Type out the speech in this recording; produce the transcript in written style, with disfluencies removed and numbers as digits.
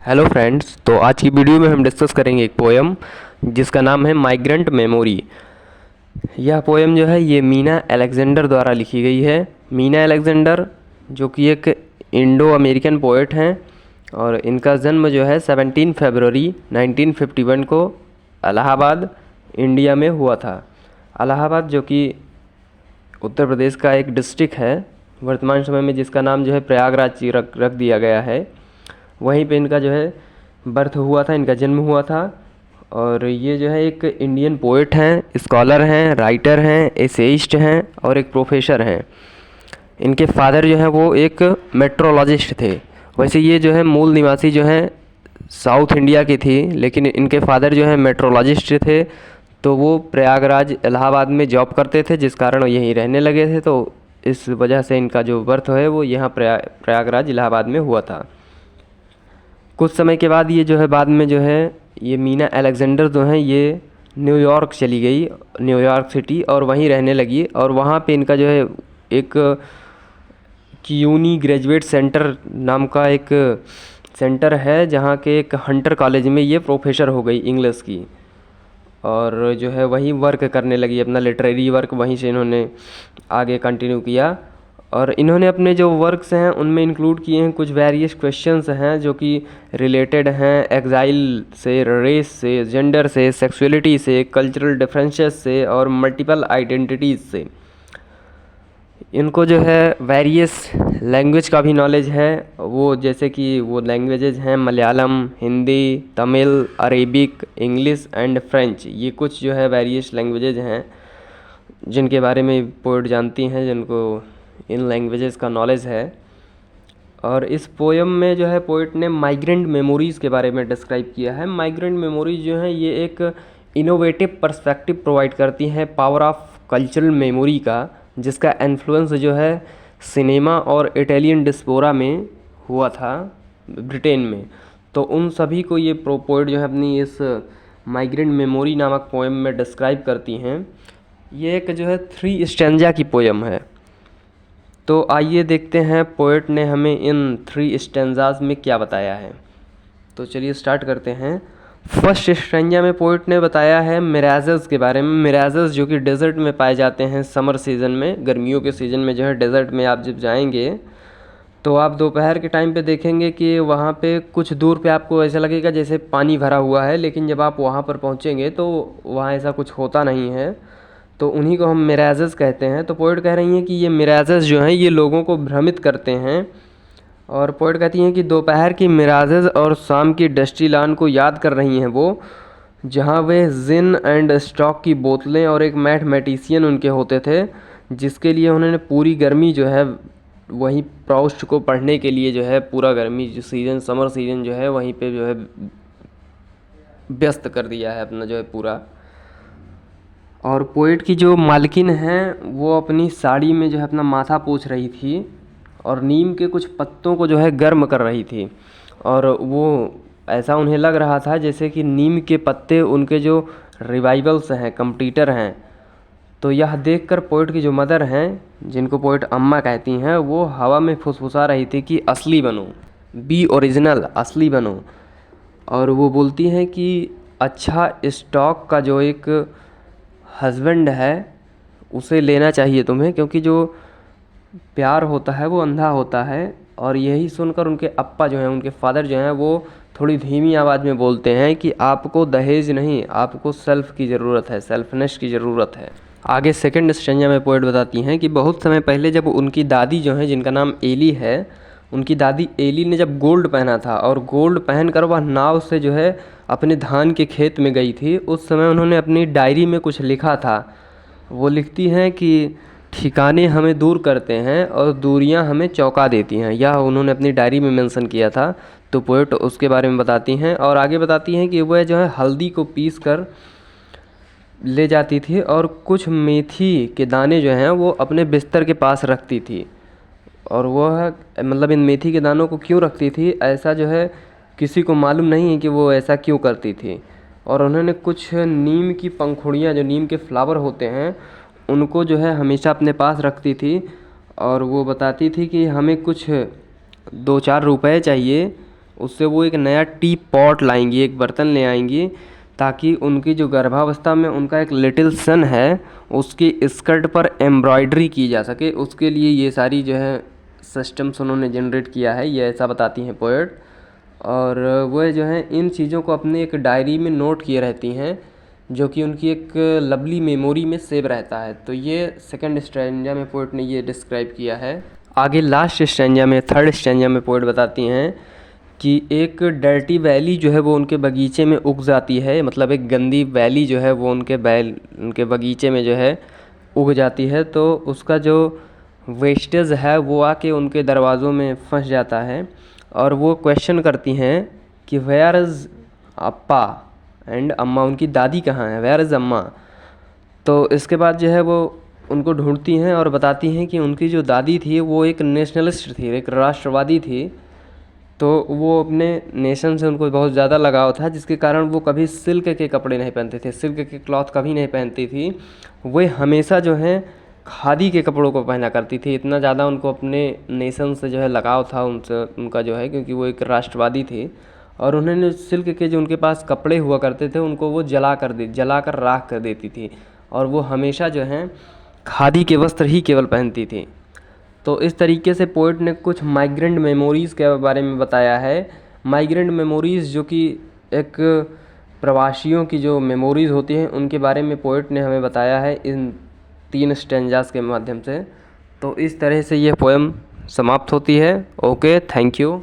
Hello friends, तो आज की वीडियो में हम डिस्कस करेंगे एक पोएम जिसका नाम है माइग्रेंट मेमोरी। यह पोएम जो है ये मीना अलेक्जेंडर द्वारा लिखी गई है। मीना अलेक्जेंडर जो कि एक इंडो अमेरिकन पोएट हैं और इनका जन्म जो है 17 फरवरी 1951 को इलाहाबाद इंडिया में हुआ था। इलाहाबाद जो कि उत्तर प्रदेश का एक डिस्ट्रिक्ट है वर्तमान समय में, जिसका नाम जो है प्रयागराज रख दिया गया है। वहीं पे इनका जो है बर्थ हुआ था, इनका जन्म हुआ था। और ये जो है एक इंडियन पोएट हैं, स्कॉलर हैं, राइटर हैं, एसेइस्ट हैं और एक प्रोफेसर हैं। इनके फादर जो है वो एक मेट्रोलॉजिस्ट थे। वैसे ये जो है मूल निवासी जो है साउथ इंडिया की थी, लेकिन इनके फादर जो है मेट्रोलॉजिस्ट थे, तो वो प्रयागराज इलाहाबाद में जॉब करते थे, जिस कारण वो यहीं रहने लगे थे। तो इस वजह से इनका जो बर्थ है वो यहाँ प्रयागराज इलाहाबाद में हुआ था। कुछ समय के बाद ये जो है बाद में जो है ये मीना अलेक्जेंडर जो हैं ये न्यूयॉर्क चली गई, न्यूयॉर्क सिटी, और वहीं रहने लगी। और वहाँ पे इनका जो है एक क्यूनी ग्रेजुएट सेंटर नाम का एक सेंटर है, जहाँ के एक हंटर कॉलेज में ये प्रोफेसर हो गई इंग्लिश की। और जो है वहीं वर्क करने लगी, अपना लिटरेरी वर्क वहीं से इन्होंने आगे कंटिन्यू किया। और इन्होंने अपने जो वर्क्स हैं उनमें इंक्लूड किए हैं कुछ वेरियस क्वेश्चंस हैं जो कि रिलेटेड हैं एक्साइल से, रेस से, जेंडर से, सेक्सुअलिटी से, कल्चरल डिफरेंसेस से और मल्टीपल आइडेंटिटीज़ से। इनको जो है वेरियस लैंग्वेज का भी नॉलेज है, वो जैसे कि वो लैंग्वेजेज हैं Malayalam, Hindi, Tamil, Arabic, English and French. ये कुछ जो है वेरियस लैंग्वेजेज हैं जिनके बारे में पोएट जानती हैं, जिनको इन लैंग्वेजेस का नॉलेज है। और इस पोएम में जो है पोएट ने माइग्रेंट मेमोरीज़ के बारे में डिस्क्राइब किया है। माइग्रेंट मेमोरीज जो हैं ये एक इनोवेटिव पर्सपेक्टिव प्रोवाइड करती हैं पावर ऑफ कल्चरल मेमोरी का, जिसका इन्फ्लुएंस जो है सिनेमा और इटालियन डिस्पोरा में हुआ था ब्रिटेन में। तो उन सभी को ये पोएट जो है अपनी इस माइग्रेंट मेमोरी नामक पोएम में डिस्क्राइब करती हैं। ये एक जो है 3 स्टैंजा की पोएम है। तो आइए देखते हैं पोएट ने हमें इन 3 स्टैंजाज में क्या बताया है। तो चलिए स्टार्ट करते हैं। फर्स्ट स्टैंजा में पोएट ने बताया है मिराजेस के बारे में। मिराजेस जो कि डेजर्ट में पाए जाते हैं समर सीज़न में, गर्मियों के सीज़न में जो है डेजर्ट में आप जब जाएंगे तो आप दोपहर के टाइम पे देखेंगे कि वहाँ पे कुछ दूर पे आपको ऐसा लगेगा जैसे पानी भरा हुआ है, लेकिन जब आप वहाँ पर पहुँचेंगे तो वहाँ ऐसा कुछ होता नहीं है। तो उन्हीं को हम मिराजेस कहते हैं। तो पोएट कह रही हैं कि ये मिराजेस जो हैं ये लोगों को भ्रमित करते हैं। और पोएट कहती हैं कि दोपहर की मिराजेस और शाम की डस्टी लॉन को याद कर रही हैं वो, जहाँ वे जिन एंड स्टॉक की बोतलें और एक मैथमेटिशियन उनके होते थे, जिसके लिए उन्होंने पूरी गर्मी जो है वहीं प्राउस्ट को पढ़ने के लिए जो है पूरा गर्मी जो सीज़न समर सीज़न जो है वहीं पे जो है व्यस्त कर दिया है अपना जो है पूरा। और पोएट की जो मालकिन हैं वो अपनी साड़ी में जो है अपना माथा पोंछ रही थी और नीम के कुछ पत्तों को जो है गर्म कर रही थी। और वो ऐसा उन्हें लग रहा था जैसे कि नीम के पत्ते उनके जो रिवाइवल्स हैं, कंप्लीटर हैं। तो यह देखकर पोएट की जो मदर हैं, जिनको पोएट अम्मा कहती हैं, वो हवा में फुसफुसा रही थी कि असली बनो, बी ओरिजिनल, असली बनो। और वो बोलती हैं कि अच्छा स्टॉक का जो एक हस्बैंड है उसे लेना चाहिए तुम्हें, क्योंकि जो प्यार होता है वो अंधा होता है। और यही सुनकर उनके अप्पा जो हैं, उनके फादर जो हैं, वो थोड़ी धीमी आवाज़ में बोलते हैं कि आपको दहेज नहीं, आपको सेल्फ की ज़रूरत है, सेल्फनेस की ज़रूरत है। आगे सेकंड स्टैंजा में पोएट बताती हैं कि बहुत समय पहले जब उनकी दादी जो हैं, जिनका नाम एली है, उनकी दादी एली ने जब गोल्ड पहना था और गोल्ड पहनकर वह नाव से जो है अपने धान के खेत में गई थी, उस समय उन्होंने अपनी डायरी में कुछ लिखा था। वो लिखती हैं कि ठिकाने हमें दूर करते हैं और दूरियां हमें चौंका देती हैं। यह उन्होंने अपनी डायरी में मेंशन किया था। तो पोएट उसके बारे में बताती हैं और आगे बताती हैं कि वह जो है हल्दी को पीस कर ले जाती थी और कुछ मेथी के दाने जो हैं वो अपने बिस्तर के पास रखती थी। और वह मतलब इन मेथी के दानों को क्यों रखती थी ऐसा जो है किसी को मालूम नहीं है कि वो ऐसा क्यों करती थी। और उन्होंने कुछ नीम की पंखुड़ियाँ, जो नीम के फ्लावर होते हैं, उनको जो है हमेशा अपने पास रखती थी। और वो बताती थी कि हमें कुछ 2-4 रुपए चाहिए, उससे वो एक नया टी पॉट लाएंगी, एक बर्तन ले आएंगी, ताकि उनकी जो गर्भावस्था में उनका एक लिटिल सन है उसकी स्कर्ट पर एम्ब्रॉयडरी की जा सके। उसके लिए ये सारी जो है सिस्टम्स उन्होंने जनरेट किया है, ये ऐसा बताती हैं पोएट। और वह जो हैं इन चीज़ों को अपने एक डायरी में नोट किए रहती हैं, जो कि उनकी एक लवली मेमोरी में सेव रहता है। तो ये सेकंड स्टैंजा में पोएट ने ये डिस्क्राइब किया है। आगे लास्ट स्टैंजा में, थर्ड स्टैंजा में पोएट बताती हैं कि एक डर्टी वैली जो है वो उनके बगीचे में उग जाती है, मतलब एक गंदी वैली जो है वो उनके बगीचे में जो है उग जाती है। तो उसका जो वेस्टेज है वो आके उनके दरवाज़ों में फंस जाता है, और वो क्वेश्चन करती हैं कि वेयर इज़ अप्पा एंड अम्मा, उनकी दादी कहाँ है, वेयर इज़ अम्मा। तो इसके बाद जो है वो उनको ढूंढती हैं और बताती हैं कि उनकी जो दादी थी वो एक नेशनलिस्ट थी, एक राष्ट्रवादी थी। तो वो अपने नेशन से उनको बहुत ज़्यादा लगाव था, जिसके कारण वो कभी सिल्क के कपड़े नहीं पहनते थे, सिल्क के क्लॉथ कभी नहीं पहनती थी। वे हमेशा जो है खादी के कपड़ों को पहना करती थी। इतना ज़्यादा उनको अपने नेशन से जो है लगाव था उनसे, उनका जो है, क्योंकि वो एक राष्ट्रवादी थी। और उन्होंने सिल्क के जो उनके पास कपड़े हुआ करते थे उनको वो जला कर राख कर देती थी, और वो हमेशा जो है खादी के वस्त्र ही केवल पहनती थी। तो इस तरीके से पोएट ने कुछ माइग्रेंट मेमोरीज़ के बारे में बताया है। माइग्रेंट मेमोरीज़ जो कि एक प्रवासियों की जो मेमोरीज़ होती हैं उनके बारे में पोएट ने हमें बताया है इन 3 स्टैंजास के माध्यम से। तो इस तरह से ये पोएम समाप्त होती है। Okay, thank you.